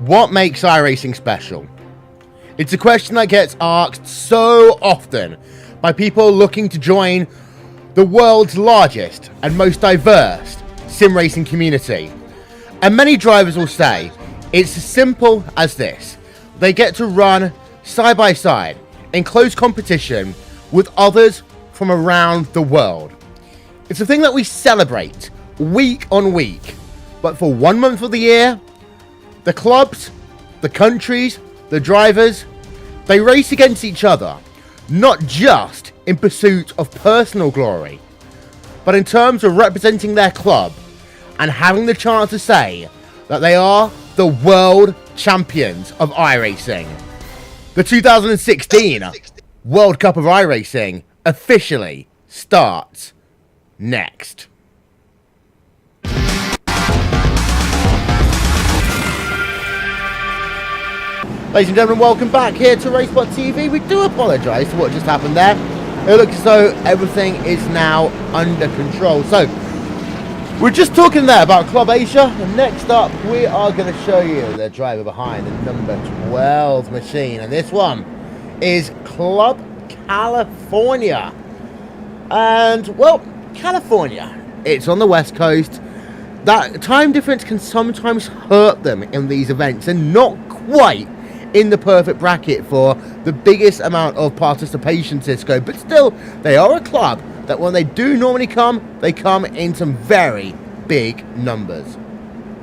What makes iRacing special? It's a question that gets asked so often by people looking to join the world's largest and most diverse sim racing community. And many drivers will say it's as simple as this. They get to run side by side in close competition with others from around the world. It's a thing that we celebrate week on week. But for 1 month of the year, the clubs, the countries, the drivers, they race against each other, not just in pursuit of personal glory, but in terms of representing their club and having the chance to say that they are the world champions of iRacing. The 2016 World Cup of iRacing officially starts next. Ladies and gentlemen, welcome back here to RaceSpotTV. We do apologise for what just happened there. It looks as though everything is now under control. So, we're just talking there about Club Asia, and next up we are going to show you the driver behind the number 12 machine, and this one is Club California. And, well, California, it's on the West Coast. That time difference can sometimes hurt them in these events, and not quite in the perfect bracket for the biggest amount of participation, Cisco, but still, they are a club that when they do normally come, they come in some very big numbers.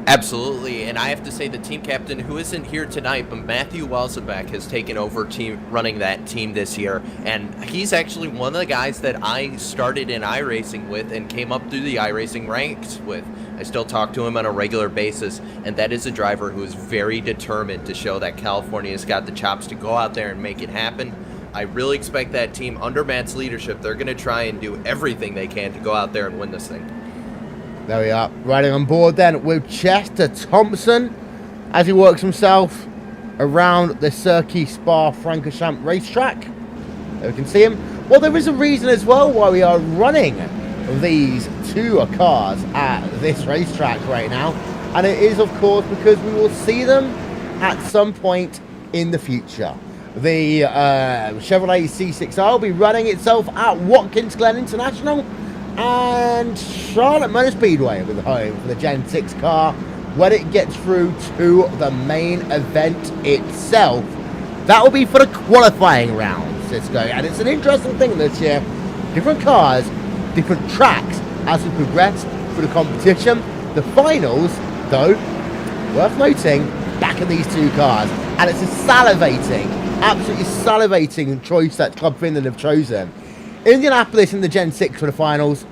Absolutely, and I have to say the team captain, who isn't here tonight, but Matthew Welzenbeck has taken over running that team this year, and he's actually one of the guys that I started in iRacing with and came up through the iRacing ranks with. I still talk to him on a regular basis, and that is a driver who is very determined to show that California's got the chops to go out there and make it happen. I really expect that team, under Matt's leadership, they're going to try and do everything they can to go out there and win this thing. There we are, riding on board then with Chester Thompson as he works himself around the Circuit Spa-Francorchamps racetrack. There we can see him. Well, there is a reason as well why we are running these two cars at this racetrack right now, and it is of course because we will see them at some point in the future. The Chevrolet C6R will be running itself at Watkins Glen International, and Charlotte Motor Speedway will be the home for the Gen 6 car when it gets through to the main event itself. That will be for the qualifying round, Cisco, and it's an interesting thing this year. Different cars, different tracks as we progress through the competition. The finals, though, worth noting, back in these two cars, and it's a salivating, absolutely salivating choice that Club Finland have chosen. Indianapolis in the Gen 6 for the finals,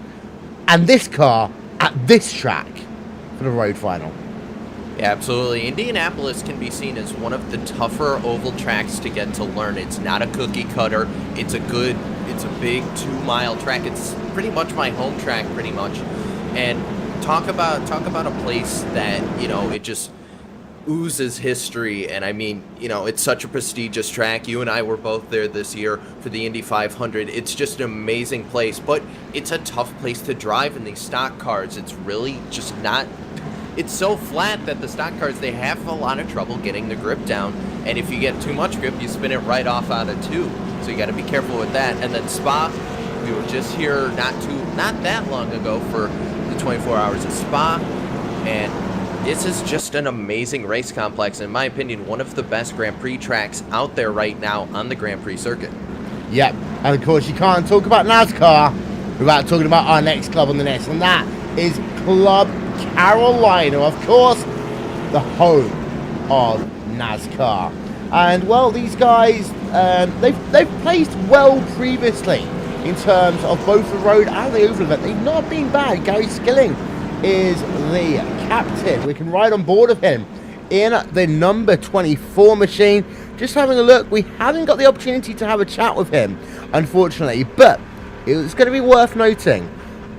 and this car at this track for the road final. Yeah, absolutely. Indianapolis can be seen as one of the tougher oval tracks to get to learn. It's not a cookie cutter. It's a big 2-mile track. It's pretty much my home track, pretty much. And talk about a place that, you know, it just oozes history. And I mean, you know, it's such a prestigious track. You and I were both there this year for the Indy 500. It's just an amazing place, but it's a tough place to drive in these stock cars. It's really just not. It's so flat that the stock cars, they have a lot of trouble getting the grip down, and if you get too much grip, you spin it right off out of two. So you got to be careful with that. And then Spa, we were just here not that long ago for the 24 hours of Spa, and this is just an amazing race complex. In my opinion, one of the best Grand Prix tracks out there right now on the Grand Prix circuit. Yep, and of course you can't talk about NASCAR without talking about our next club on the list, and that is Club Carolina, of course, the home of NASCAR. And well, these guys, they've placed well previously in terms of both the road and the oval event. They've not been bad. Gary Skilling is the captain. We can ride on board of him in the number 24 machine. Just having a look, we haven't got the opportunity to have a chat with him, unfortunately, but it's going to be worth noting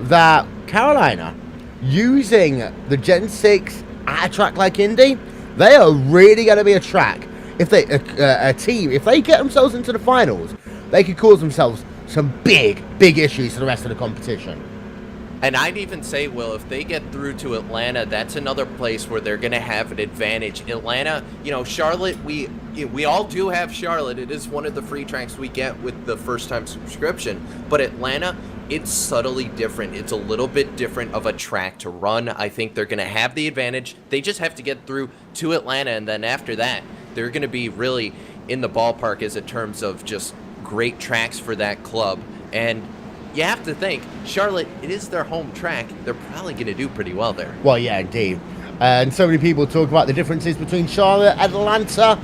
that Carolina, using the Gen 6 at a track like Indy, they are really going to be a track. If they a team, if they get themselves into the finals, they could cause themselves some big issues for the rest of the competition. And I'd even say, Will, if they get through to Atlanta, that's another place where they're going to have an advantage. Atlanta, you know, Charlotte, we all do have Charlotte. It is one of the free tracks we get with the first-time subscription. But Atlanta, it's subtly different. It's a little bit different of a track to run. I think they're going to have the advantage. They just have to get through to Atlanta, and then after that, they're going to be really in the ballpark as in terms of just great tracks for that club. And you have to think, Charlotte, it is their home track. They're probably going to do pretty well there. Well, yeah, indeed. And so many people talk about the differences between Charlotte, Atlanta,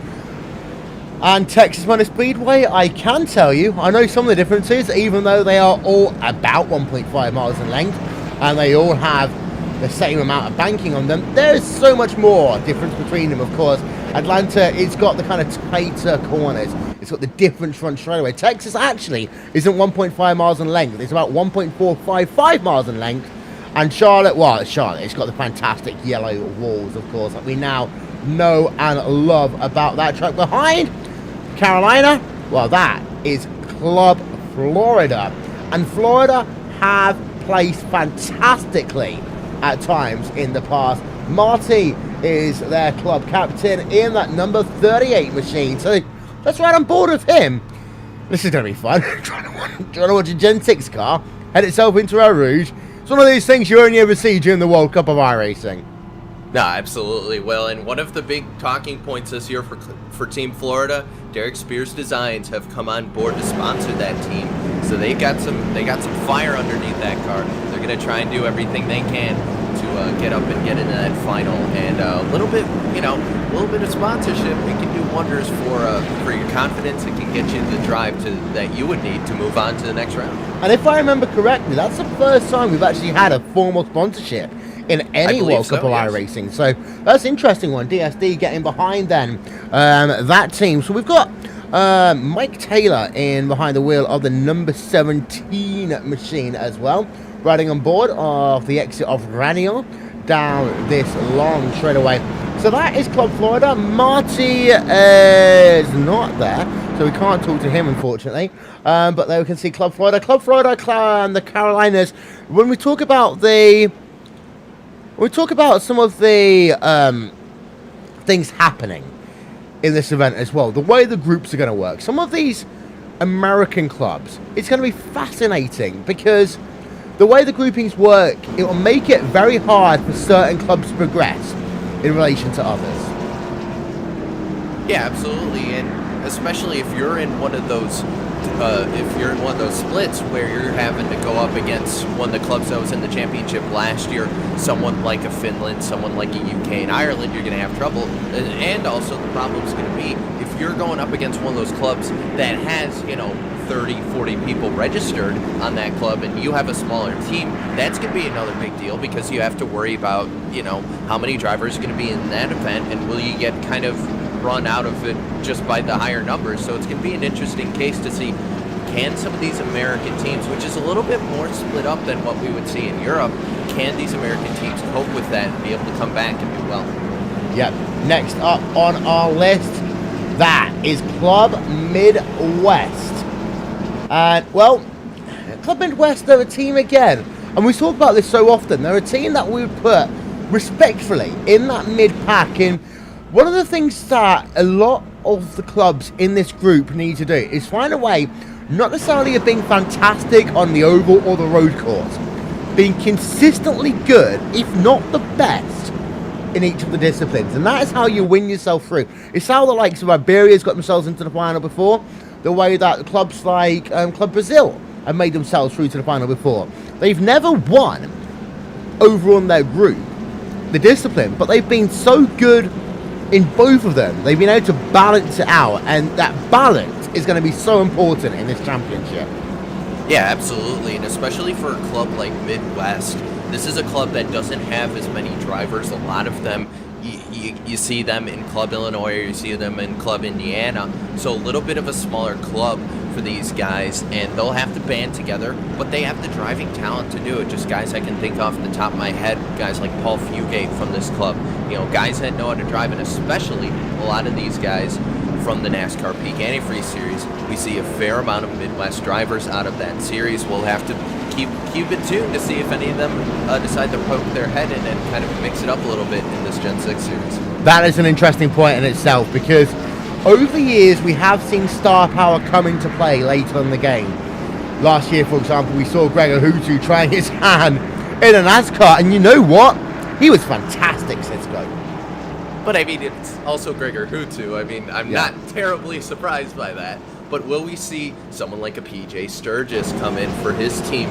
and Texas Motor Speedway. I can tell you, I know some of the differences, even though they are all about 1.5 miles in length, and they all have the same amount of banking on them. There's so much more difference between them, of course. Atlanta, it's got the kind of tighter corners. It's got the different front straightaway. Texas actually isn't 1.5 miles in length. It's about 1.455 miles in length. And Charlotte, well, Charlotte, it's got the fantastic yellow walls, of course, that we now know and love about that track. Behind Carolina, well, that is Club Florida. And Florida have placed fantastically at times in the past. Marty is their club captain in that number 38 machine. So let's ride on board with him. This is going to be fun. trying to watch a Gen 6 car head itself into Eau Rouge. It's one of these things you only ever see during the World Cup of iRacing. No, absolutely. Well, and one of the big talking points this year for Team Florida, Derek Spears Designs have come on board to sponsor that team. So they got some fire underneath that car. They're going to try and do everything they can to get up and get into that final. And a little bit of sponsorship, it can do wonders for your confidence. It can get you the drive that you would need to move on to the next round. And if I remember correctly, that's the first time we've actually had a formal sponsorship in any World Cup of iRacing. So that's an interesting one. DSD getting behind then that team. So we've got Mike Taylor in behind the wheel of the number 17 machine as well, riding on board of the exit of Raniel down this long straightaway. So that is Club Florida. Marty is not there, so we can't talk to him, unfortunately. But there we can see Club Florida. Club Florida and the Carolinas. When we talk about some of the things happening in this event as well, the way the groups are going to work. Some of these American clubs, it's going to be fascinating because the way the groupings work, it will make it very hard for certain clubs to progress in relation to others. Yeah, absolutely, and especially if you're in one of those splits where you're having to go up against one of the clubs that was in the championship last year, someone like a Finland, someone like a UK and Ireland, you're going to have trouble. And also the problem's going to be if you're going up against one of those clubs that has, 30, 40 people registered on that club and you have a smaller team, that's going to be another big deal because you have to worry about, how many drivers are going to be in that event and will you get kind of run out of it just by the higher numbers. So it's going to be an interesting case to see, can some of these American teams, which is a little bit more split up than what we would see in Europe, can these American teams cope with that and be able to come back and do well? Yep. Next up on our list, that is Club Midwest. And, well, Club Midwest, they're a team again. And we talk about this so often. They're a team that we would put respectfully in that mid-pack. And one of the things that a lot of the clubs in this group need to do is find a way, not necessarily of being fantastic on the oval or the road course, being consistently good, if not the best, in each of the disciplines. And that is how you win yourself through. It's how the likes of Iberia's got themselves into the final before, the way that clubs like Club Brazil have made themselves through to the final before. They've never won over on their group, the discipline, but they've been so good in both of them. They've been able to balance it out, and that balance is going to be so important in this championship. Yeah, absolutely, and especially for a club like Midwest, this is a club that doesn't have as many drivers. A lot of them, you see them in Club Illinois, or you see them in Club Indiana, so a little bit of a smaller club for these guys, and they'll have to band together, but they have the driving talent to do it. Just guys I can think off the top of my head, guys like Paul Fugate from this club, guys that know how to drive, and especially a lot of these guys from the NASCAR Peak Antifreeze Series. We see a fair amount of Midwest drivers out of that series. We'll have to keep it tuned to see if any of them decide to poke their head in and kind of mix it up a little bit in this Gen 6 series. That is an interesting point in itself, because over the years we have seen star power come into play later in the game. Last year, for example, we saw Gregor Hutu trying his hand in a NASCAR, and you know what? He was fantastic, Cisco. But I mean, it's also Gregor Hutu. I mean, I'm not terribly surprised by that. But will we see someone like a PJ Sturgis come in for his team?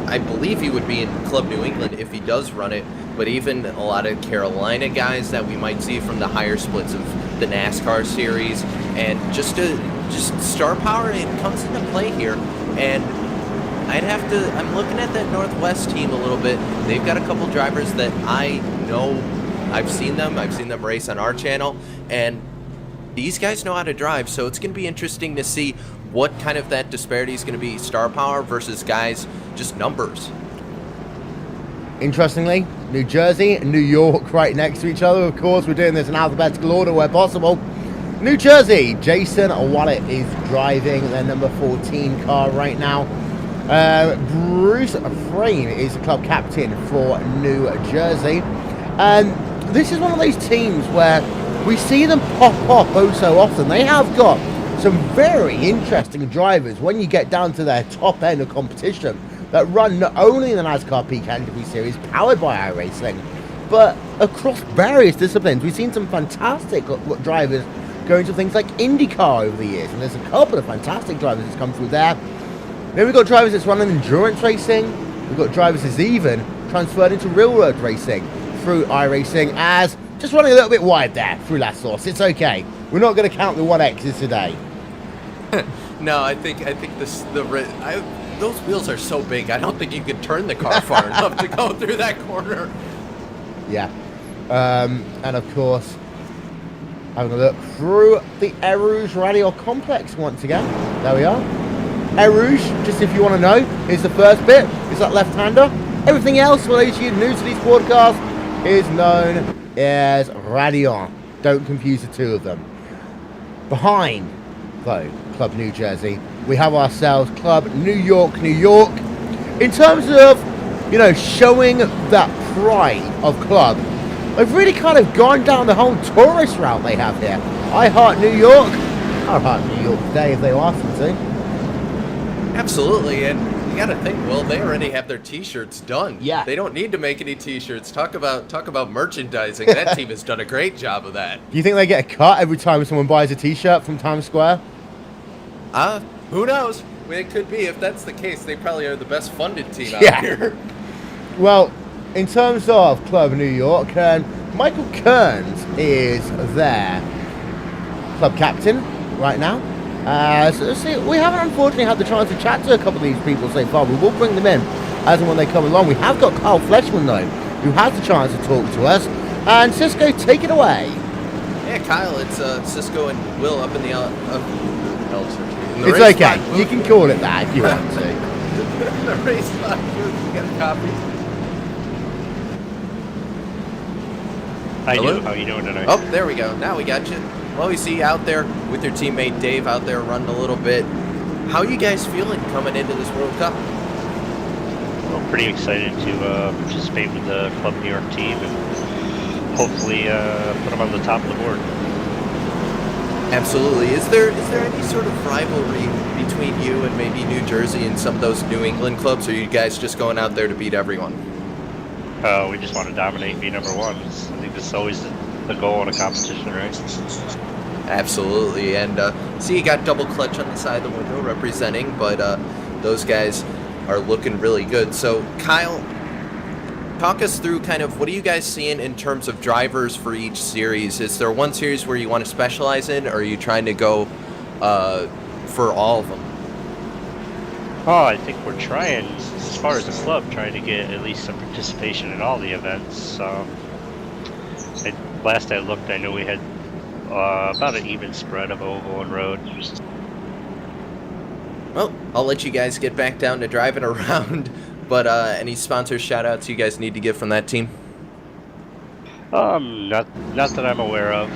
I believe he would be in Club New England if he does run it. But even a lot of Carolina guys that we might see from the higher splits of the NASCAR series, and just star power, it comes into play here. And I'm looking at that Northwest team a little bit. They've got a couple drivers that I know. I've seen them race on our channel, and these guys know how to drive, so it's going to be interesting to see what kind of that disparity is going to be, star power versus guys, just numbers. Interestingly, New Jersey and New York right next to each other. Of course, we're doing this in alphabetical order where possible. New Jersey, Jason Wallet is driving their number 14 car right now. Bruce Frame is the club captain for New Jersey. And this is one of those teams where we see them pop up oh so often. They have got some very interesting drivers when you get down to their top end of competition that run not only in the NASCAR Peak Antifreeze Series powered by iRacing, but across various disciplines. We've seen some fantastic drivers going to things like IndyCar over the years, and there's a couple of fantastic drivers that's come through there. Then we've got drivers that's running endurance racing. We've got drivers that's even transferred into railroad racing through iRacing, as just running a little bit wide there through La Source. It's okay. We're not going to count the 1Xs today. No, I think those wheels are so big. I don't think you could turn the car far enough to go through that corner. Yeah. And of course, having a look through the Erouge Radio Complex once again. There we are. Erouge, just if you want to know, is the first bit. Is that left-hander. Everything else, for those of you new to these broadcasts, is known as Radion. Don't confuse the two of them. Behind, though, Club New Jersey, we have ourselves Club New York, New York. In terms of, showing that pride of club, they've really kind of gone down the whole tourist route they have here. I heart New York. I heart New York today if they ask them to. Absolutely, and you got to think, well, they already have their T-shirts done. Yeah. They don't need to make any T-shirts. Talk about merchandising. That team has done a great job of that. Do you think they get a cut every time someone buys a T-shirt from Times Square? Who knows? It could be. If that's the case, they probably are the best funded team out here. Well, in terms of Club New York, Michael Kearns is their club captain right now. See, we haven't unfortunately had the chance to chat to a couple of these people so far. We will bring them in as and when they come along. We have got Kyle Fleischman, though, who has the chance to talk to us. And Cisco, take it away. Yeah, Kyle, it's Cisco and Will up in the it's okay. You can call it that if you want to. The race spot booth. You got a copy? I do. How you doing tonight? Oh, there we go. Now we got you. Well, we see you out there with your teammate Dave out there running a little bit. How are you guys feeling coming into this World Cup? Well, pretty excited to participate with the Club New York team and hopefully put them on the top of the board. Absolutely. Is there any sort of rivalry between you and maybe New Jersey and some of those New England clubs, or are you guys just going out there to beat everyone? We just want to dominate and be number one. I think that's always the goal in a competition, right? Absolutely. And see, you got double clutch on the side of the window representing, but those guys are looking really good. So, Kyle, talk us through kind of what are you guys seeing in terms of drivers for each series? Is there one series where you want to specialize in, or are you trying to go for all of them? Oh, I think we're trying, as far as the club, trying to get at least some participation in all the events. Last I looked, I know we had about an even spread of oval and road. Well, I'll let you guys get back down to driving around, but any sponsor shout-outs you guys need to give from that team? Not that I'm aware of.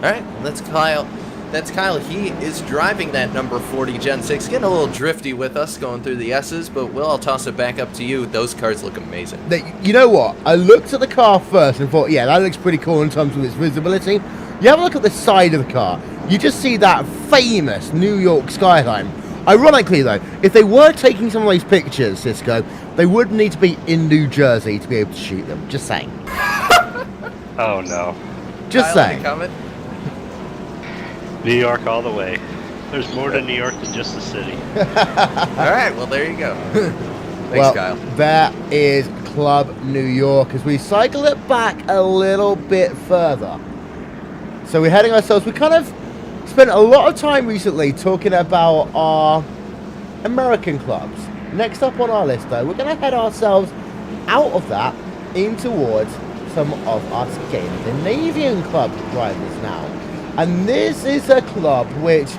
All right, that's Kyle. That's Kyle. He is driving that number 40 Gen 6. Getting a little drifty with us going through the S's, but Will, I'll toss it back up to you. Those cars look amazing. You know what? I looked at the car first and thought, yeah, that looks pretty cool in terms of its visibility. You have a look at the side of the car. You just see that famous New York skyline. Ironically, though, if they were taking some of these pictures, Cisco, they would need to be in New Jersey to be able to shoot them. Just saying. Oh, no. Just Kyle, saying. any comment? New York all the way. There's more to New York than just the city. All right, well, there you go. Thanks, Well, Kyle. there is Club New York as we cycle it back a little bit further. So we're heading ourselves. We kind of spent a lot of time recently talking about our American clubs. Next up on our list, though, we're going to head ourselves out of that in towards some of our Scandinavian club drivers now. And this is a club which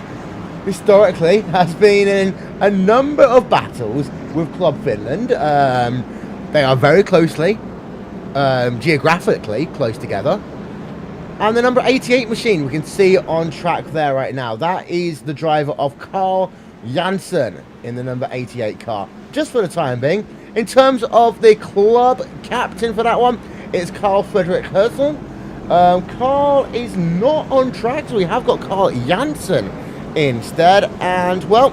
historically has been in a number of battles with Club Finland. They are very closely, geographically close together. And the number 88 machine we can see on track there right now. That is the driver of Carl Janssen in the number 88 car, just for the time being. In terms of the club captain for that one, it's Carl Frederick Herzl. Carl is not on track, so we have got Carl Janssen instead. And, well,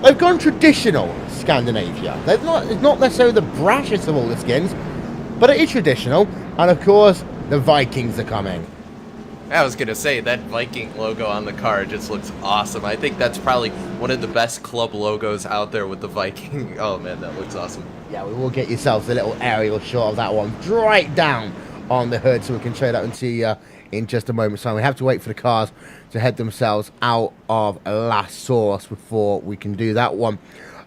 they've gone traditional Scandinavia. It's not necessarily the brashest of all the skins, but it is traditional. And, of course, the Vikings are coming. I was going to say, that Viking logo on the car just looks awesome. I think that's probably one of the best club logos out there with the Viking. Oh, man, that looks awesome. Yeah, we will get yourselves a little aerial shot of that one right down on the hood, so we can show that into you in just a moment. So we have to wait for the cars to head themselves out of last source before we can do that one.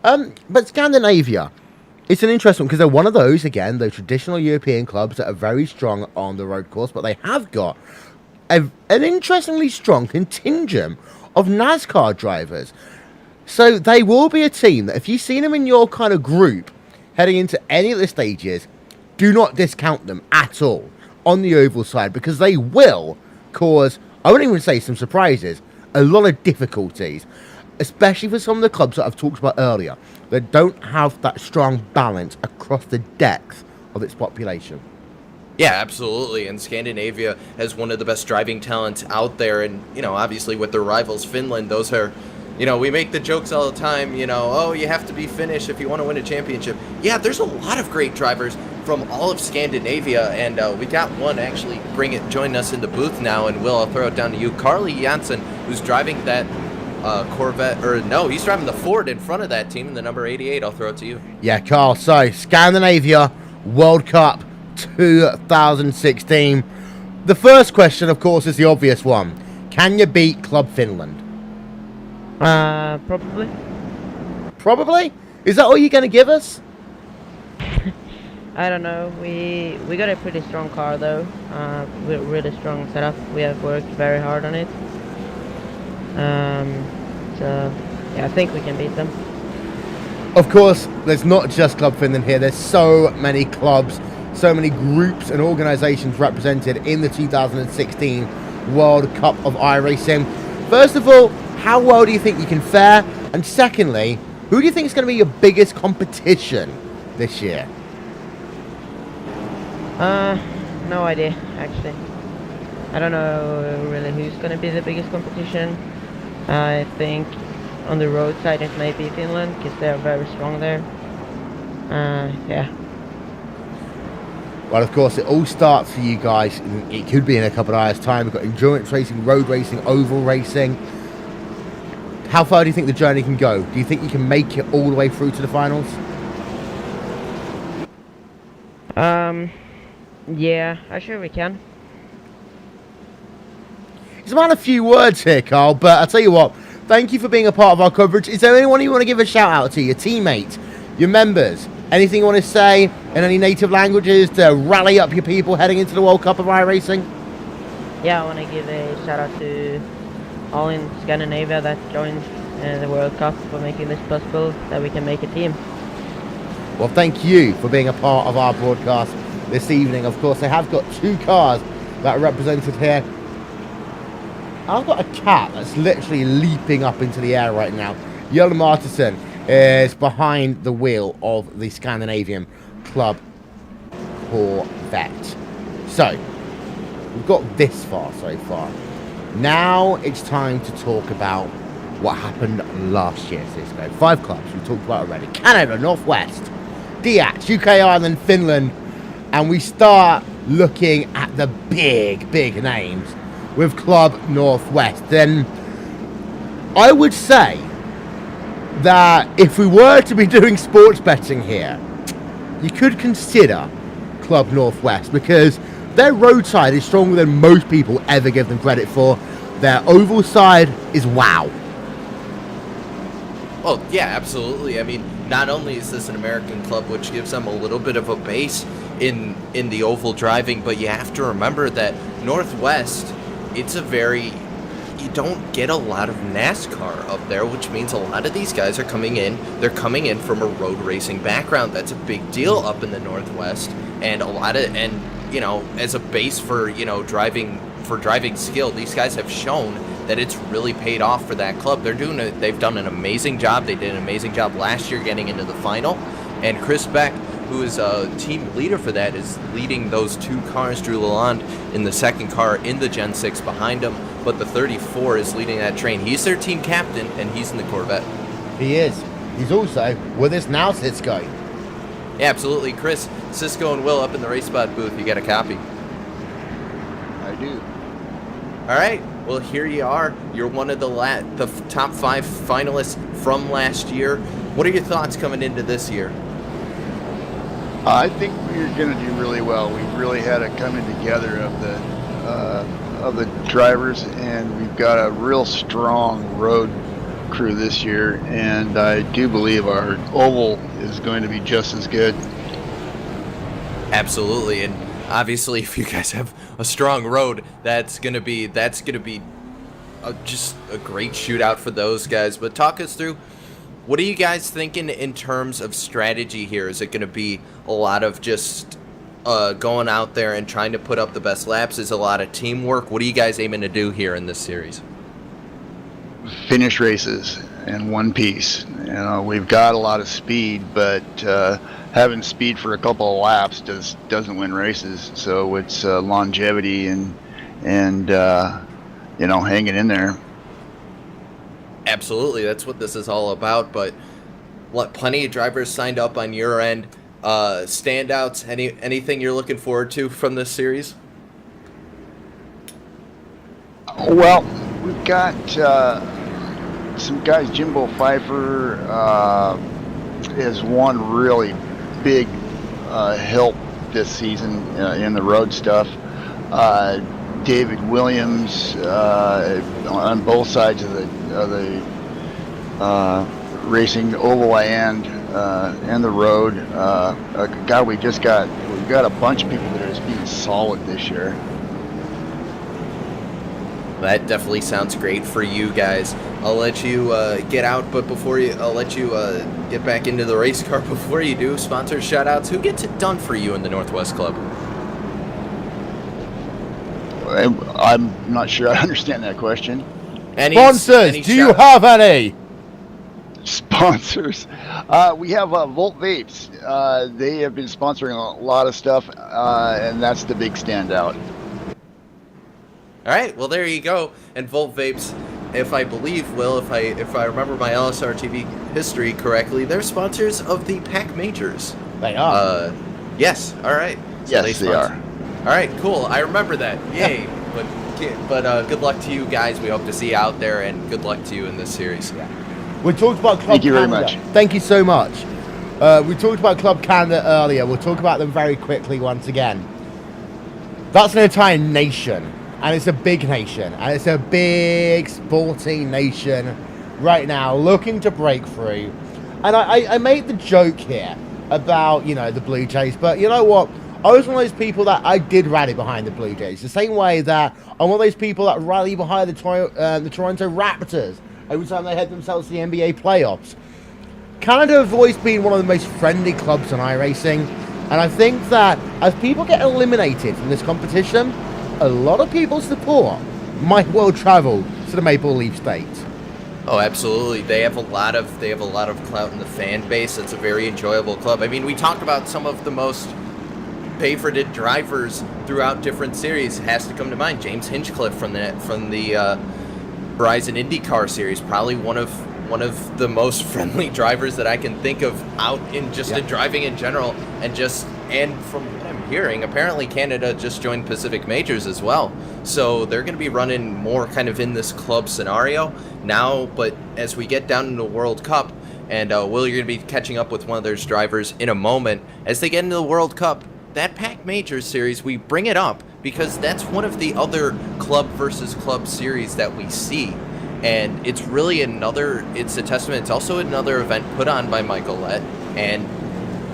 But Scandinavia, it's an interesting one because they're one of those, again, those traditional European clubs that are very strong on the road course, but they have got an interestingly strong contingent of NASCAR drivers. So they will be a team that if you've seen them in your kind of group heading into any of the stages, do not discount them at all on the oval side, because they will cause, I wouldn't even say some surprises, a lot of difficulties, especially for some of the clubs that I've talked about earlier that don't have that strong balance across the depth of its population. Yeah, absolutely. And Scandinavia has one of the best driving talents out there. And, you know, obviously with their rivals, Finland, those are, you know, we make the jokes all the time, you know, oh, you have to be Finnish if you want to win a championship. Yeah, there's a lot of great drivers from all of Scandinavia. And we got one actually join us in the booth now. And Will, I'll throw it down to you. Carly Janssen, who's driving that Corvette, or no, he's driving the Ford in front of that team in the number 88. I'll throw it to you. Yeah, Carl. So, Scandinavia World Cup 2016. The first question, of course, is the obvious one. Can you beat Club Finland? Probably. Probably? Is that all you're going to give us? I don't know. We got a pretty strong car though. With a really strong setup. We have worked very hard on it. So yeah, I think we can beat them. Of course, there's not just Club Finland here. There's so many clubs, so many groups and organizations represented in the 2016 World Cup of iRacing. First of all, how well do you think you can fare? And secondly, who do you think is going to be your biggest competition this year? No idea, actually. I don't know really who's going to be the biggest competition. I think on the road side it may be Finland, because they're very strong there. Yeah. Well, of course, it all starts for you guys. It could be in a couple of hours' time. We've got endurance racing, road racing, oval racing. How far do you think the journey can go? Do you think you can make it all the way through to the finals? Yeah, I'm sure we can. It's about a few words here, Carl, but I'll tell you what, thank you for being a part of our coverage. Is there anyone you want to give a shout out to? Your teammates, your members? Anything you want to say in any native languages to rally up your people heading into the World Cup of iRacing? Yeah, I want to give a shout out to all in Scandinavia that joined the World Cup for making this possible, that we can make a team. Well, thank you for being a part of our broadcast this evening. Of course, they have got two cars that are represented here I've got a cat that's literally leaping up into the air right now. Jan Martinsen is behind the wheel of the Scandinavian Club Corvette. So, we've got this far so far. Now it's time to talk about what happened last year, Cisco. 5 clubs we talked about already. Canada, Northwest, DX, UK, Ireland, Finland. And we start looking at the big names with Club Northwest. Then I would say that if we were to be doing sports betting here, you could consider Club Northwest, because their road side is stronger than most people ever give them credit for. Their oval side is wow. Oh, yeah, absolutely. I mean, not only is this an American club, which gives them a little bit of a base in the oval driving, but you have to remember that Northwest, it's a very... You don't get a lot of NASCAR up there, which means a lot of these guys are coming in. They're coming in from a road racing background. That's a big deal up in the Northwest, and you know, as a base for, you know, driving skill, these guys have shown that it's really paid off for that club. They've done an amazing job. They did an amazing job last year getting into the final, and Chris Beck, who is a team leader for that, is leading those 2 cars. Drew Lalonde in the second car in the Gen 6 behind him, but the 34 is leading that train. He's their team captain, and he's in the Corvette. He is. He's also with us now, Cisco. Yeah, absolutely. Chris, Cisco and Will up in the RaceSpot booth. You got a copy? I do. All right. Well, here you are. You're one of the top 5 finalists from last year. What are your thoughts coming into this year? I think we're going to do really well. We've really had a coming together of the drivers, and we've got a real strong road crew this year, and I do believe our oval is going to be just as good. Absolutely, and obviously, if you guys have a strong road, that's gonna be just a great shootout for those guys. But talk us through, what are you guys thinking in terms of strategy here? Is it going to be a lot of just going out there and trying to put up the best laps? Is a lot of teamwork? What are you guys aiming to do here in this series? Finish races in one piece. You know, we've got a lot of speed, but having speed for a couple of laps doesn't win races. So it's longevity and you know, hanging in there. Absolutely, that's what this is all about. But plenty of drivers signed up on your end. Standouts, anything you're looking forward to from this series? Well, we've got some guys. Jimbo Pfeiffer is one really big help this season in the road stuff. David Williams on both sides of the racing, oval and the road. God, we've got a bunch of people that are just being solid this year. That definitely sounds great for you guys. I'll let you get out, but I'll let you get back into the race car. Before you do, sponsor shout-outs. Who gets it done for you in the Northwest Club? I'm not sure I understand that question. Sponsors, do you have any? Sponsors. We have Volt Vapes. They have been sponsoring a lot of stuff, and that's the big standout. All right, well, there you go. And Volt Vapes, if I remember my LSR TV history correctly, they're sponsors of the Pack Majors. They are. Yes. All right. So yes, they are. All right, cool. I remember that. Yay. But good luck to you guys. We hope to see you out there, and good luck to you in this series. Yeah. We talked about Club Thank you Canada. very much. Thank you so much. We talked about Club Canada earlier. We'll talk about them very quickly once again. That's an entire nation, and it's a big nation, and it's a big sporting nation right now looking to break through. And I made the joke here about, you know, the Blue Jays, but you know what? I was one of those people that I did rally behind the Blue Jays, the same way that I'm one of those people that rally behind the Toronto Raptors every time they head themselves to the NBA playoffs. Canada have always been one of the most friendly clubs in iRacing, and I think that as people get eliminated from this competition, a lot of people's support might well travel to the Maple Leaf State. Oh, absolutely. They have a lot of clout in the fan base. It's a very enjoyable club. I mean, we talk about some of the most favorited drivers throughout different series. It has to come to mind James Hinchcliffe from the Verizon IndyCar series, probably one of the most friendly drivers that I can think of out in just in driving in general, and from what I'm hearing, apparently Canada just joined Pacific Majors as well. So they're going to be running more kind of in this club scenario now, but as we get down into the World Cup, and Will, you're going to be catching up with one of those drivers in a moment, as they get into the World Cup, that Pac Majors series, we bring it up because that's one of the other club versus club series that we see. And it's really it's a testament. It's also another event put on by Michael Lett. And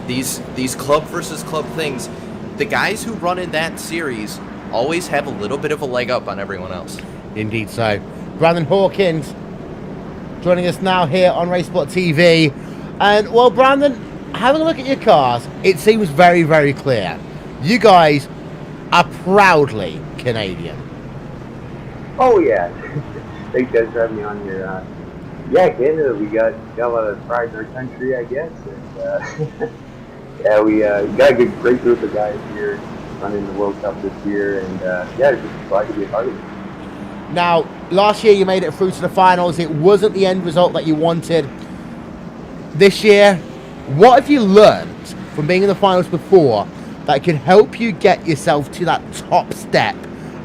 these club versus club things, the guys who run in that series always have a little bit of a leg up on everyone else. Indeed so. Brandon Hawkins joining us now here on RaceSpotTV. And, well, Brandon, having a look at your cars, it seems very, very clear. You guys are proudly Canadian. Oh, yeah. Thanks, guys, for having me on here. Canada, we got a lot of pride in our country, I guess. And, we got a great group of guys here running the World Cup this year. And, just glad to be a part of it. Now, last year you made it through to the finals. It wasn't the end result that you wanted. This year, what have you learned from being in the finals before that could help you get yourself to that top step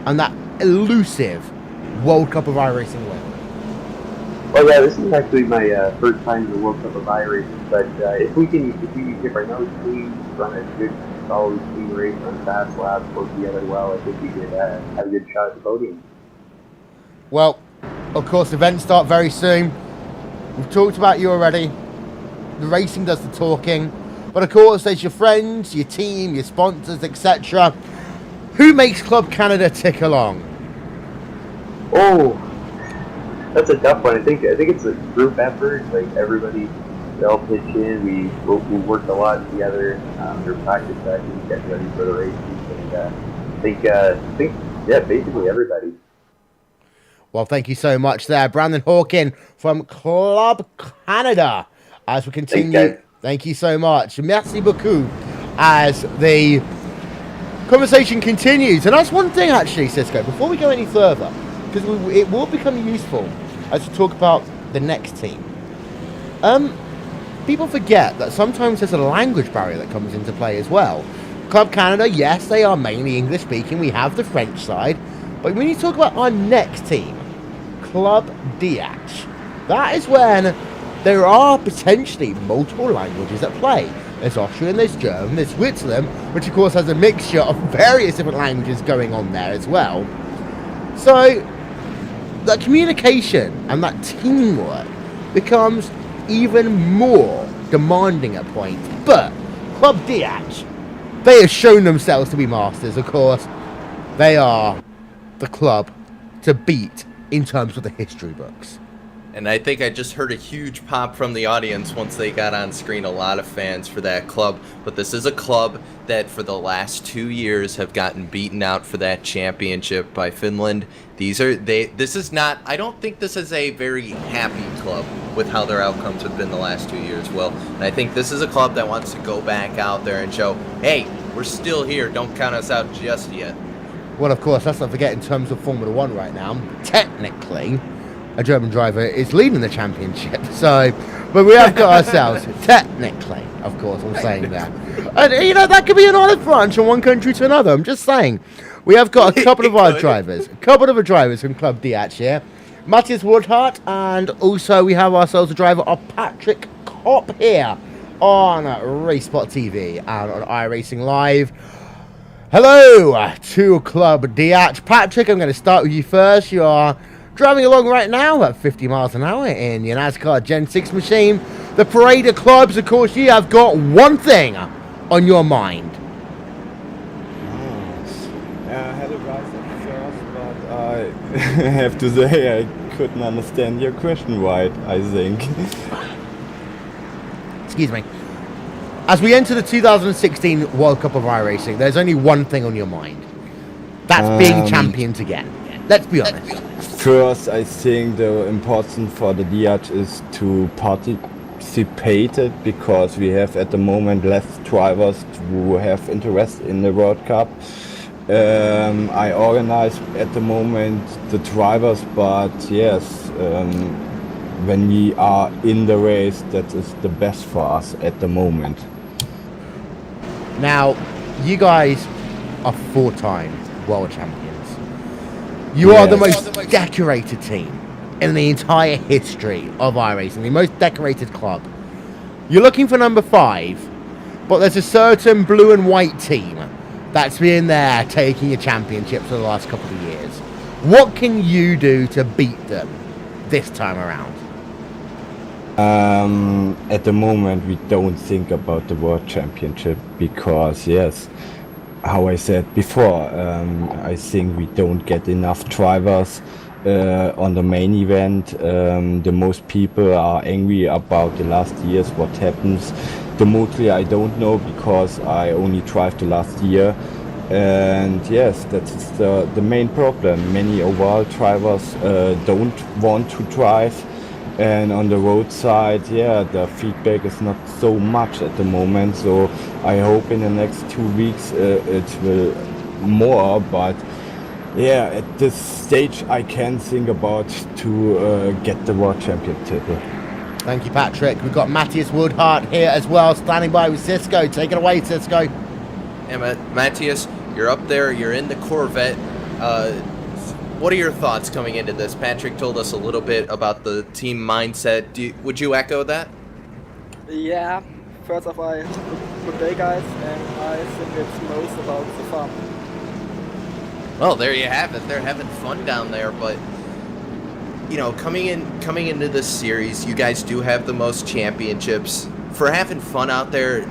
and that elusive World Cup of iRacing win? Well, yeah, this is actually my first time in the World Cup of iRacing, but if we keep our nose clean, run a good, solid, clean race, run fast laps, work together well, I think we could have a good shot at the podium. Well, of course, events start very soon. We've talked about you already. The racing does the talking. But of course, there's your friends, your team, your sponsors, etc. Who makes Club Canada tick along? Oh, that's a tough one. I think it's a group effort. Like everybody, they all pitch in. We worked a lot together. Their practice sessions, getting ready for the races, and I think basically everybody. Well, thank you so much there, Brandon Hawkins from Club Canada. As we continue, thank you so much. Merci beaucoup. As the conversation continues, and that's one thing actually, Cisco, before we go any further, because it will become useful as we talk about the next team. People forget that sometimes there's a language barrier that comes into play as well. Club Canada, yes, they are mainly English speaking. We have the French side, but when you talk about our next team, Club DH, that is when there are potentially multiple languages at play. There's Austrian, there's German, there's Switzerland, which of course has a mixture of various different languages going on there as well. So that communication and that teamwork becomes even more demanding at points. But Club DH, they have shown themselves to be masters, of course. They are the club to beat in terms of the history books. And I think I just heard a huge pop from the audience once they got on screen. A lot of fans for that club. But this is a club that for the last 2 years have gotten beaten out for that championship by Finland. This is not, I don't think this is a very happy club with how their outcomes have been the last 2 years, Will. And I think this is a club that wants to go back out there and show, hey, we're still here. Don't count us out just yet. Well, of course, let's not forget in terms of Formula One right now, technically, a German driver is leading the championship. So, but we have got ourselves, technically, of course, I'm saying that. And, you know, that could be an olive branch from one country to another. I'm just saying. We have got a couple of our drivers, from Club DH here. Matthias Woodhart, and also we have ourselves a driver of Patrick Kopp here on RaceSpotTV and on iRacingLive. Hello to Club DH. Patrick, I'm going to start with you first. You are driving along right now at 50 miles an hour in your NASCAR Gen 6 machine. The parade of clubs, of course, you have got one thing on your mind. Hello guys, at first, but I have to say I couldn't understand your question right, I think. Excuse me. As we enter the 2016 World Cup of iRacing, there's only one thing on your mind. That's being champions again. Let's be honest. First, I think the important for the DH is to participate it, because we have at the moment less drivers who have interest in the World Cup. I organize at the moment the drivers, but yes, when we are in the race, that is the best for us at the moment. Now, you guys are 4-time world champions. You are the most decorated team in the entire history of iRacing, the most decorated club. You're looking for number 5, but there's a certain blue and white team that's been there taking your championships for the last couple of years. What can you do to beat them this time around? At the moment, we don't think about the World Championship because, yes, how I said before, I think we don't get enough drivers on the main event. The most people are angry about the last years, what happens. The mostly I don't know, because I only drive the last year. And yes, that's the main problem. Many overall drivers don't want to drive. And on the roadside, yeah, the feedback is not so much at the moment. So I hope in the next 2 weeks it will more. But yeah, at this stage I can think about to get the World Champion title. Thank you, Patrick. We've got Matthias Woodhart here as well, standing by with Cisco. Take it away, Cisco. Yeah, Matthias, you're up there. You're in the Corvette. What are your thoughts coming into this? Patrick told us a little bit about the team mindset. Would you echo that? Yeah, first of all, good day guys, and I think it's most about the fun. Well, there you have it. They're having fun down there, but you know, coming into this series, you guys do have the most championships. For having fun out there,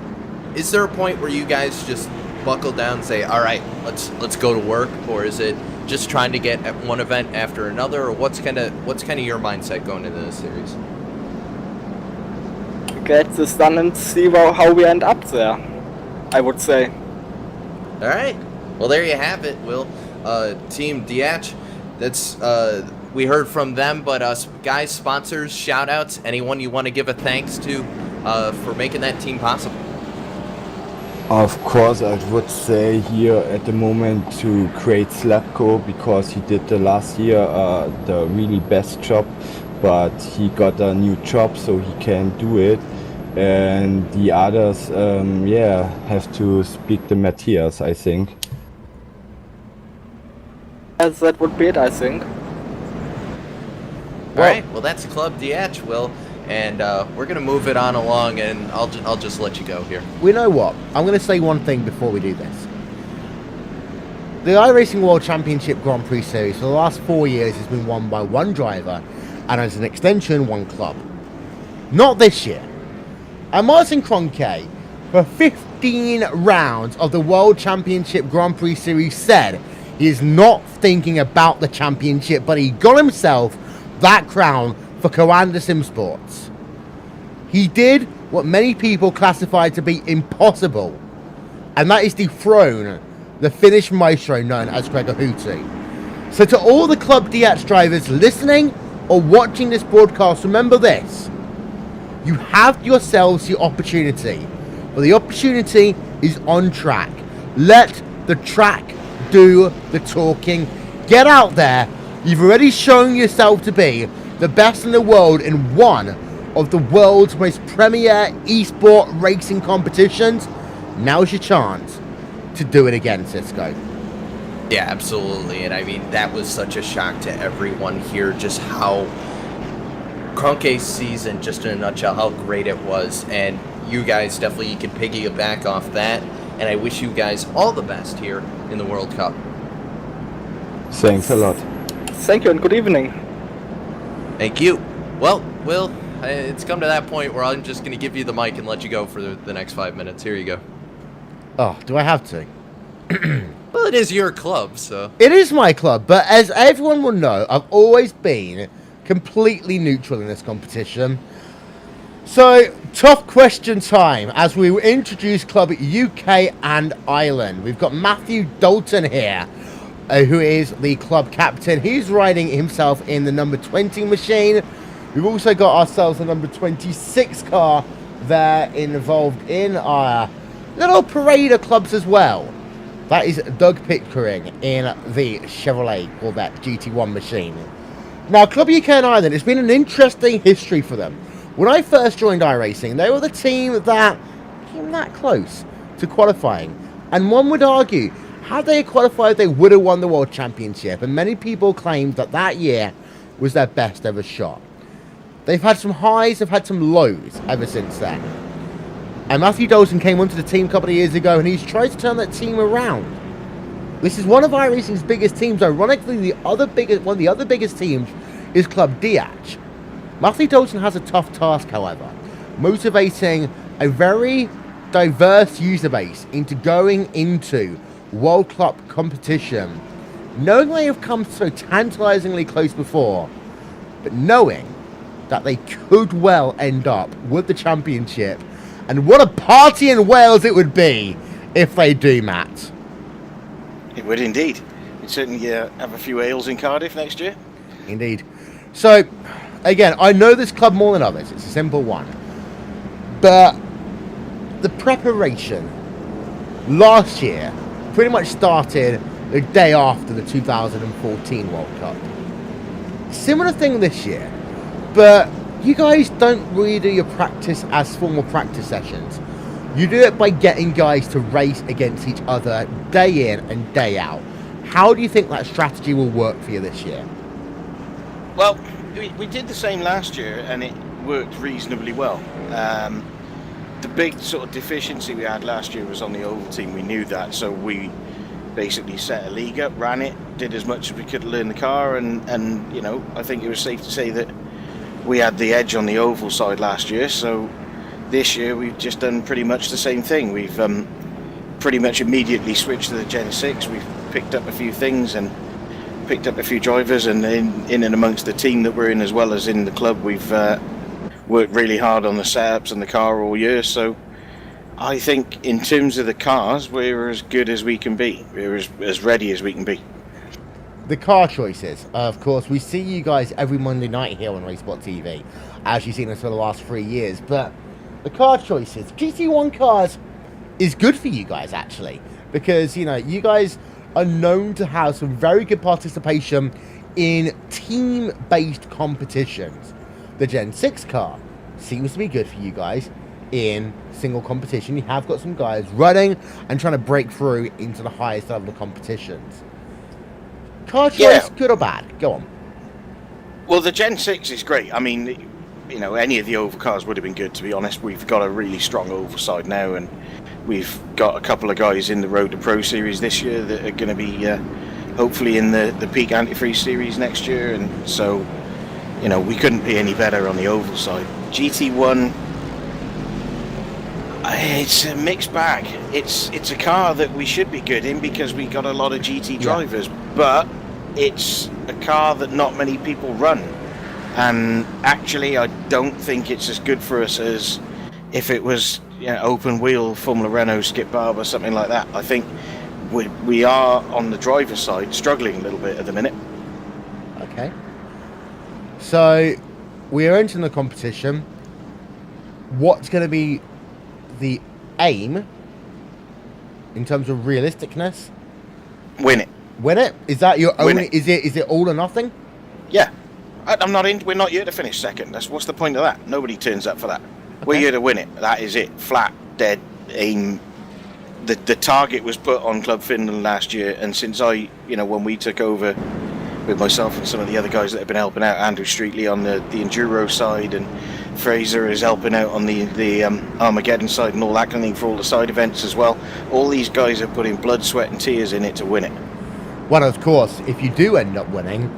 is there a point where you guys just buckle down and say, all right, let's go to work, or is it just trying to get at one event after another, or what's kind of your mindset going into this series? Get this done and see how we end up there, I would say. All right. Well, there you have it, Will. Team DH, that's we heard from them, but guys, sponsors, shout outs, anyone you want to give a thanks to for making that team possible? Of course, I would say here at the moment to create Slapco, because he did the last year the really best job, but he got a new job, so he can do it. And the others, yeah, have to speak to Matthias, I think. Yes, that would be it, I think. All right. Well, that's Club DH, Will. And we're going to move it on along, and I'll just let you go here. We know what? I'm going to say one thing before we do this. The iRacing World Championship Grand Prix Series for the last 4 years has been won by one driver, and as an extension, one club. Not this year. And Martin Kroenke, for 15 rounds of the World Championship Grand Prix Series, said he is not thinking about the championship, but he got himself that crown for Coanda Sim Sports. He did what many people classify to be impossible, and that is dethrone the Finnish maestro known as Gregor Huti. So to all the Club DH drivers listening or watching this broadcast, remember this: you have yourselves the opportunity, but the opportunity is on track. Let the track do the talking. Get out there. You've already shown yourself to be the best in the world in one of the world's most premier esport racing competitions. Now's your chance to do it again, Cisco. Yeah, absolutely. And I mean, that was such a shock to everyone here, just how Kroenke's season, just in a nutshell, how great it was. And you guys definitely can piggyback off that. And I wish you guys all the best here in the World Cup. Thanks a lot. Thank you and good evening. Thank you. Well, Will, it's come to that point where I'm just going to give you the mic and let you go for the next 5 minutes. Here you go. Oh, do I have to? Well, it is your club, so. It is my club, but as everyone will know, I've always been completely neutral in this competition. So, tough question time as we introduce Club UK and Ireland. We've got Matthew Dalton here. who is the club captain. He's riding himself in the number 20 machine. We've also got ourselves a number 26 car there involved in our little parade of clubs as well. That is Doug Pickering in the Chevrolet Corvette GT1 machine. Now, Club UK and Ireland, it's been an interesting history for them. When I first joined iRacing, they were the team that came that close to qualifying. And one would argue, had they qualified, they would have won the World Championship. And many people claimed that that year was their best ever shot. They've had some highs, they've had some lows ever since then. And Matthew Dalton came onto the team a couple of years ago, and he's tried to turn that team around. This is one of iRacing's biggest teams. Ironically, one of the other biggest teams is Club DH. Matthew Dalton has a tough task, however, motivating a very diverse user base into going into World Cup competition, knowing they have come so tantalizingly close before, but knowing that they could well end up with the championship. And what a party in Wales it would be if they do, Matt. It would indeed. We'd certainly have a few ales in Cardiff next year. Indeed. So, again, I know this club more than others. It's a simple one. But the preparation last year pretty much started the day after the 2014 World Cup. Similar thing this year. But you guys don't really do your practice as formal practice sessions. You do it by getting guys to race against each other day in and day out. How do you think that strategy will work for you this year? Well, we did the same last year and it worked reasonably well. The big sort of deficiency we had last year was on the oval team. We knew that, so we basically set a league up, ran it, did as much as we could to learn the car, and you know, I think it was safe to say that we had the edge on the oval side last year. So this year we've just done pretty much the same thing. We've pretty much immediately switched to the Gen 6. We've picked up a few things and picked up a few drivers, and in and amongst the team that we're in as well as in the club, we've worked really hard on the setups and the car all year. So I think in terms of the cars, we're as good as we can be. We're as ready as we can be. The car choices, of course, we see you guys every Monday night here on RaceSpotTV, as you've seen us for the last 3 years, but the car choices, GT1 cars is good for you guys actually, because you know, you guys are known to have some very good participation in team-based competitions. The Gen 6 car seems to be good for you guys in single competition. You have got some guys running and trying to break through into the highest level of competitions. Car choice, good or bad? Go on. Well, the Gen 6 is great. I mean, you know, any of the oval cars would have been good, to be honest. We've got a really strong oval side now, and we've got a couple of guys in the Road to Pro Series this year that are going to be hopefully in the Peak Antifreeze Series next year, and so, you know, we couldn't be any better on the oval side. GT1, it's a mixed bag. It's a car that we should be good in because we got a lot of GT drivers, but it's a car that not many people run, and actually I don't think it's as good for us as if it was, you know, open wheel Formula Renault, Skip Barber, something like that. I think we are on the driver's side struggling a little bit at the minute. Okay, so we are entering the competition. What's going to be the aim in terms of realisticness? Win it. Win it? Is that your Win only? it. Is it all or nothing? Yeah, I'm not in. We're not here to finish second. What's the point of that? Nobody turns up for that. Okay. We're here to win it. That is it. Flat, dead aim. The target was put on Club Finland last year, and since when we took over with myself and some of the other guys that have been helping out, Andrew Streetley on the enduro side, and Fraser is helping out on the Armageddon side and all that kind of thing for all the side events as well. All these guys have put in blood, sweat and tears in it to win it. Well, of course, if you do end up winning,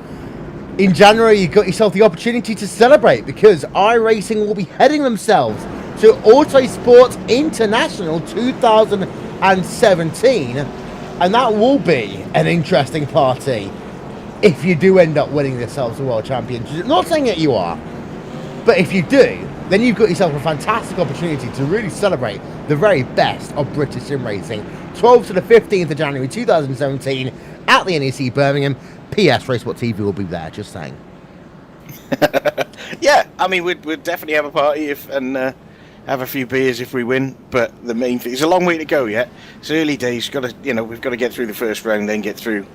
in January you got yourself the opportunity to celebrate, because iRacing will be heading themselves to Autosport International 2017, and that will be an interesting party if you do end up winning yourselves the World Championship. Not saying that you are, but if you do, then you've got yourself a fantastic opportunity to really celebrate the very best of British sim racing. 12th to the 15th of January 2017 at the NEC Birmingham. PS, RaceSpotTV will be there, just saying. Yeah, I mean, we'd definitely have a party and have a few beers if we win. But the main thing, it's a long way to go yet. It's early days. We've got to get through the first round, then get through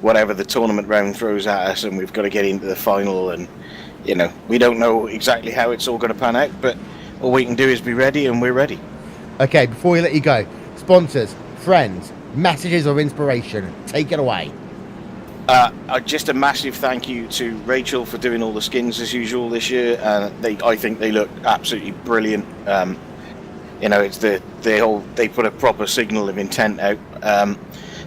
whatever the tournament round throws at us, and we've got to get into the final. And we don't know exactly how it's all going to pan out, but all we can do is be ready, and we're ready. Okay, before we let you go, sponsors, friends, messages of inspiration, take it away. Just a massive thank you to Rachel for doing all the skins as usual this year. I think they look absolutely brilliant. It's they put a proper signal of intent out.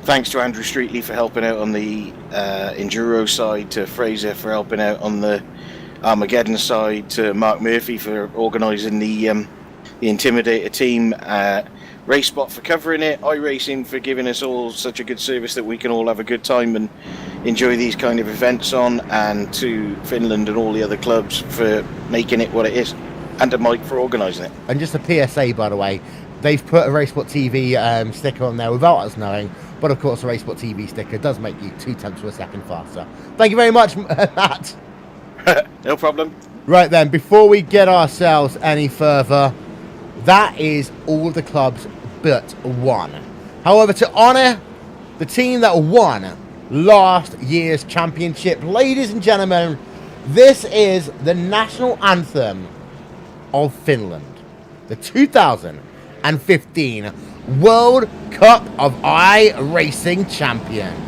Thanks to Andrew Streetley for helping out on the enduro side, to Fraser for helping out on the Armageddon side, to Mark Murphy for organising the Intimidator team, RaceSpot for covering it, iRacing for giving us all such a good service that we can all have a good time and enjoy these kind of events on, and to Finland and all the other clubs for making it what it is, and to Mike for organising it. And just a PSA, by the way, they've put a RaceSpotTV sticker on there without us knowing, but of course a RaceSpotTV sticker does make you 0.2 of a second faster. Thank you very much, Matt. No problem. Right then, before we get ourselves any further, that is all the clubs but one. However, to honour the team that won last year's championship, ladies and gentlemen, this is the national anthem of Finland, the 2015 World Cup of iRacing Champions.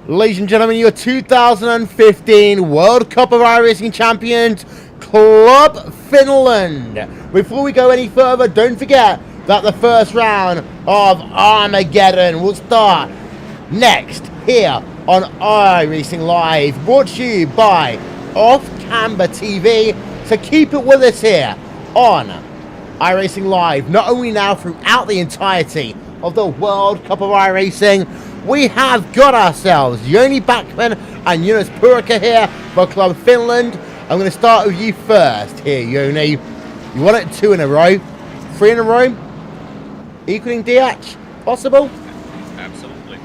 Ladies and gentlemen, your 2015 World Cup of iRacing Champions, Club Finland. Before we go any further, don't forget that the first round of Armageddon will start next here on iRacing Live, brought to you by Off Camber TV. So keep it with us here on iRacing Live, not only now throughout the entirety of the World Cup of iRacing. We have got ourselves Joni Backman and Jonas Purka here for Club Finland. I'm going to start with you first here, Joni. You won it 2 in a row, 3 in a row, equaling DH, possible? Absolutely.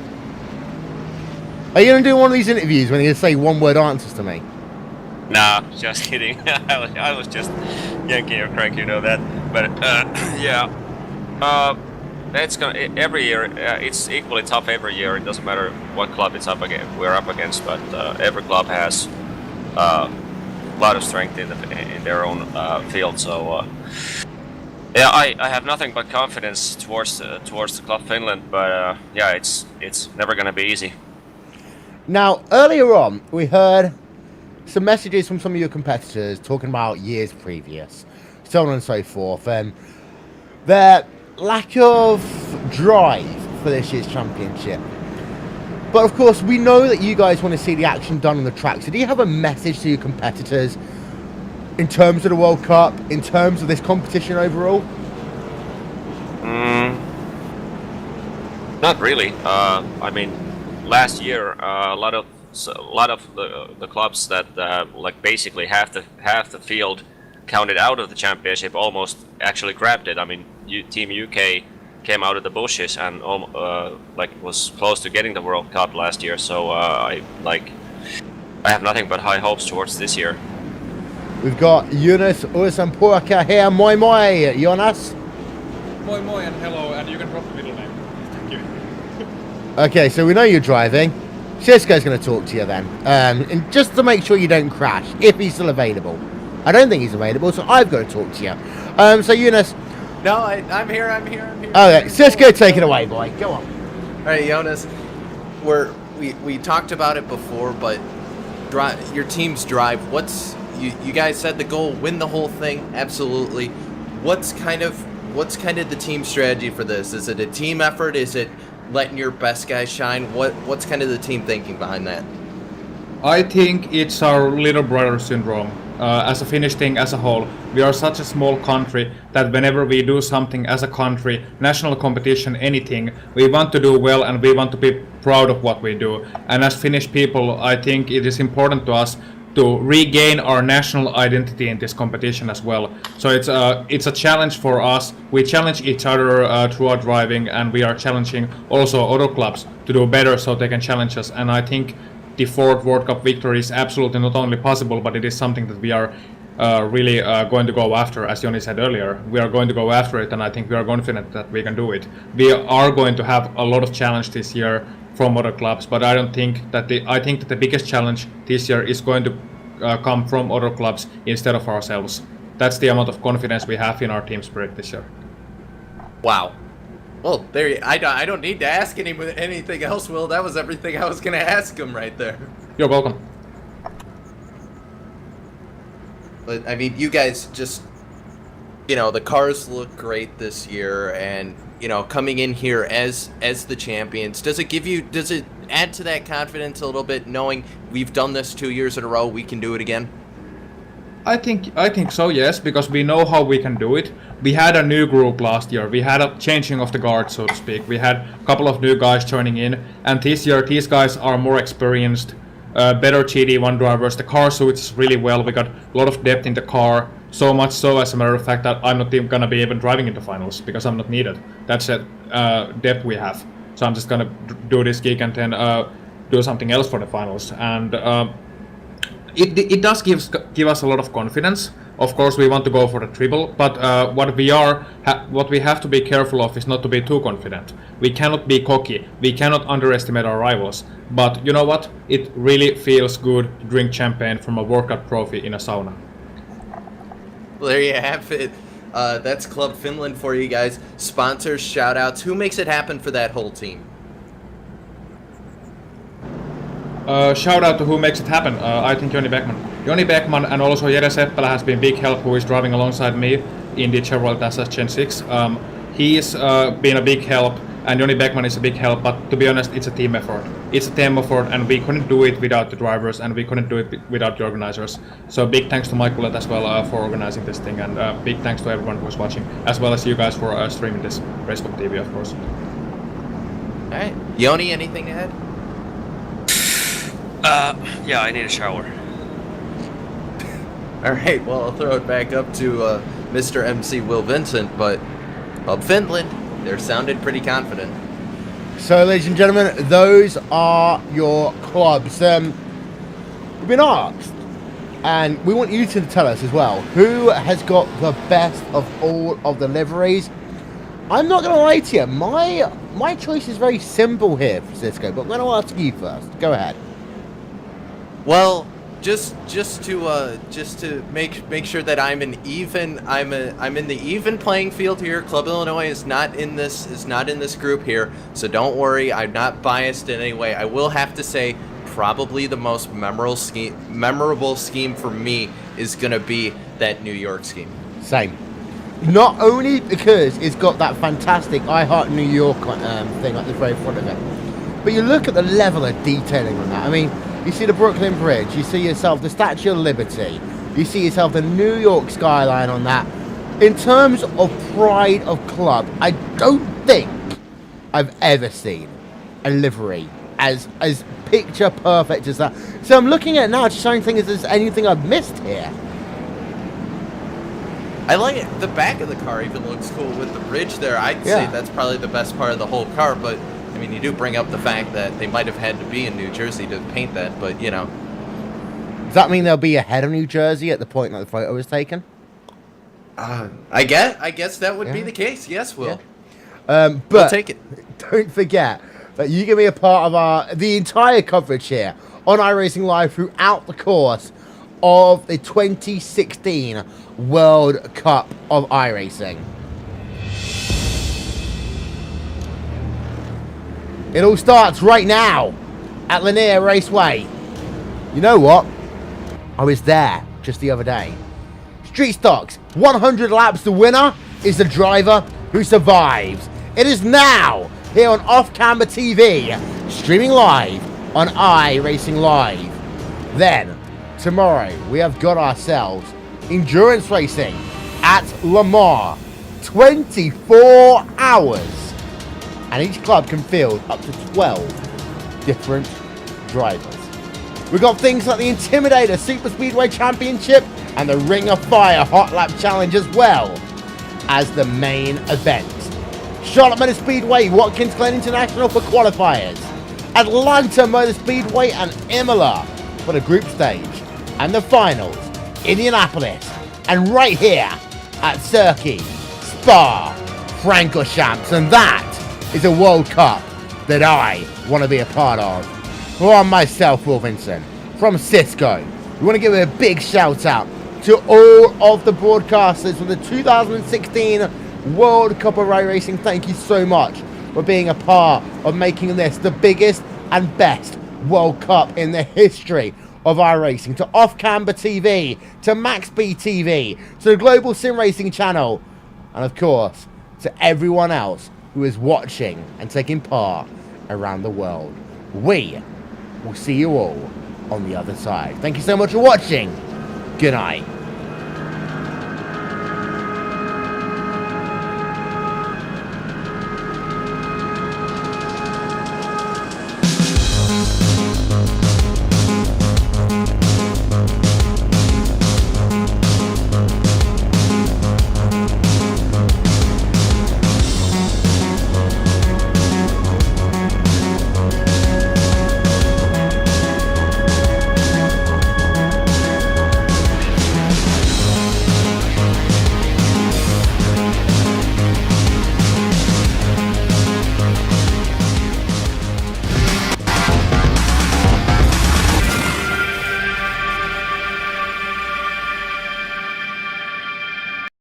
Are you going to do one of these interviews when you say one-word answers to me? Nah, just kidding. I was just yanking your crank, you know that. But yeah. It's gonna every year. It's equally tough every year. It doesn't matter what club it's up against. We're up against, but every club has a lot of strength in their own field. So yeah, I have nothing but confidence towards the Club Finland. But yeah, it's never gonna be easy. Now, earlier on, we heard some messages from some of your competitors talking about years previous, so on and so forth, and their lack of drive for this year's championship. But of course, we know that you guys want to see the action done on the track. So do you have a message to your competitors in terms of the World Cup, in terms of this competition overall? Not really. I mean, last year a lot of the clubs that like basically half the field counted out of the championship almost actually grabbed it. I mean, Team UK came out of the bushes and like was close to getting the World Cup last year. So I have nothing but high hopes towards this year. We've got Jonas Ursanpurka here. Moi moi, Jonas. Moi moi and hello, and you can drop the middle name. Thank you. Okay, so we know you're driving. Cisco's going to talk to you then. And just to make sure you don't crash, if he's still available. I don't think he's available, so I've got to talk to you. So Eunice. No, I'm here. Okay, Cisco, take it away, boy. Go on. All right, Jonas. We talked about it before, but your team's drive. You guys said the goal, win the whole thing. Absolutely. What's kind of the team strategy for this? Is it a team effort? Is it letting your best guys shine? What's kind of the team thinking behind that? I think it's our little brother syndrome. As a Finnish thing as a whole, we are such a small country that whenever we do something as a country, national competition, anything, we want to do well and we want to be proud of what we do. And as Finnish people, I think it is important to us to regain our national identity in this competition as well. So it's a challenge for us. We challenge each other through our driving, and we are challenging also other clubs to do better so they can challenge us. And I think the 4th World Cup victory is absolutely not only possible, but it is something that we are really going to go after. As Joni said earlier, we are going to go after it, and I think we are confident that we can do it. We are going to have a lot of challenge this year from other clubs, but I think that the biggest challenge this year is going to come from other clubs instead of ourselves. That's the amount of confidence we have in our team spirit this year. Wow. Well, I don't need to ask anything else, Will. That was everything I was going to ask him right there. You're welcome. But, I mean, you guys just, the cars look great this year, and, coming in here as the champions, does it add to that confidence a little bit, knowing we've done this 2 years in a row, we can do it again? I think so, yes, because we know how we can do it. We had a new group last year. We had a changing of the guard, so to speak. We had a couple of new guys joining in, and this year these guys are more experienced, better GT1 drivers. The car suits really well. We got a lot of depth in the car, so much so, as a matter of fact, that I'm not even gonna be even driving in the finals because I'm not needed. That's the depth we have. So I'm just gonna do this gig and then do something else for the finals. And it does give us a lot of confidence. Of course, we want to go for the triple, but what we have to be careful of is not to be too confident. We cannot be cocky. We cannot underestimate our rivals. But you know what? It really feels good to drink champagne from a World Cup trophy in a sauna. Well, there you have it. That's Club Finland for you guys. Sponsors, shout-outs. Who makes it happen for that whole team? Shout out to who makes it happen. I think Joni Beckman and also Jere Seppälä has been big help, who is driving alongside me in the Chevrolet SS Gen 6. He's been a big help, and Joni Beckman is a big help, but to be honest, it's a team effort. It's a team effort, and we couldn't do it without the drivers, and we couldn't do it without the organizers. So big thanks to Mike Bullet as well for organizing this thing, and big thanks to everyone who's watching, as well as you guys for streaming this RaceSpotTV, of course. All right. Joni, anything to add? Yeah, I need a shower. All right, well, I'll throw it back up to Mr. MC Will Vincent, but Club Finland, they're sounded pretty confident. So, ladies and gentlemen, those are your clubs. We've been asked, and we want you to tell us as well, who has got the best of all of the liveries. I'm not going to lie to you, my choice is very simple here, Francisco, but I'm going to ask you first. Go ahead. Well, just to make sure that I'm in the even playing field here. Club Illinois is not in this group here, so don't worry. I'm not biased in any way. I will have to say, probably the most memorable scheme for me is gonna be that New York scheme. Same. Not only because it's got that fantastic I Heart New York thing at the very front of it, But you look at the level of detailing on that. I mean, you see the Brooklyn Bridge, you see yourself the Statue of Liberty, you see yourself the New York skyline on that. In terms of pride of club, I don't think I've ever seen a livery as picture perfect as that. So I'm looking at it now, just trying to think if there's anything I've missed here. I like it. The back of the car even looks cool with the bridge there. I'd say that's probably the best part of the whole car, but I mean, you do bring up the fact that they might have had to be in New Jersey to paint that, but you know. Does that mean they'll be ahead of New Jersey at the point that the photo was taken? I guess that would be the case. Yes, Will. But we'll take it. Don't forget that you can be a part of the entire coverage here on iRacing Live throughout the course of the 2016 World Cup of iRacing. It all starts right now at Lanier Raceway. You know what? I was there just the other day. Street Stocks, 100 laps. The winner is the driver who survives. It is now here on Off Camber TV, streaming live on iRacingLive. Then, tomorrow, we have got ourselves endurance racing at Le Mans. 24 hours. And each club can field up to 12 different drivers. We've got things like the Intimidator Super Speedway Championship and the Ring of Fire Hot Lap Challenge, as well as the main event. Charlotte Motor Speedway, Watkins Glen International for qualifiers. Atlanta Motor Speedway and Imola for the group stage. And the finals, Indianapolis. And right here at Circuit Spa Francorchamps. And that is a World Cup that I want to be a part of. For I'm myself, Will Vincent, from Cisco. We want to give a big shout out to all of the broadcasters for the 2016 World Cup of iRacing. Thank you so much for being a part of making this the biggest and best World Cup in the history of iRacing. To Off Camber TV, to MaxB TV, to the Global Sim Racing channel, and of course, to everyone else who is watching and taking part around the world. We will see you all on the other side. Thank you so much for watching. Good night.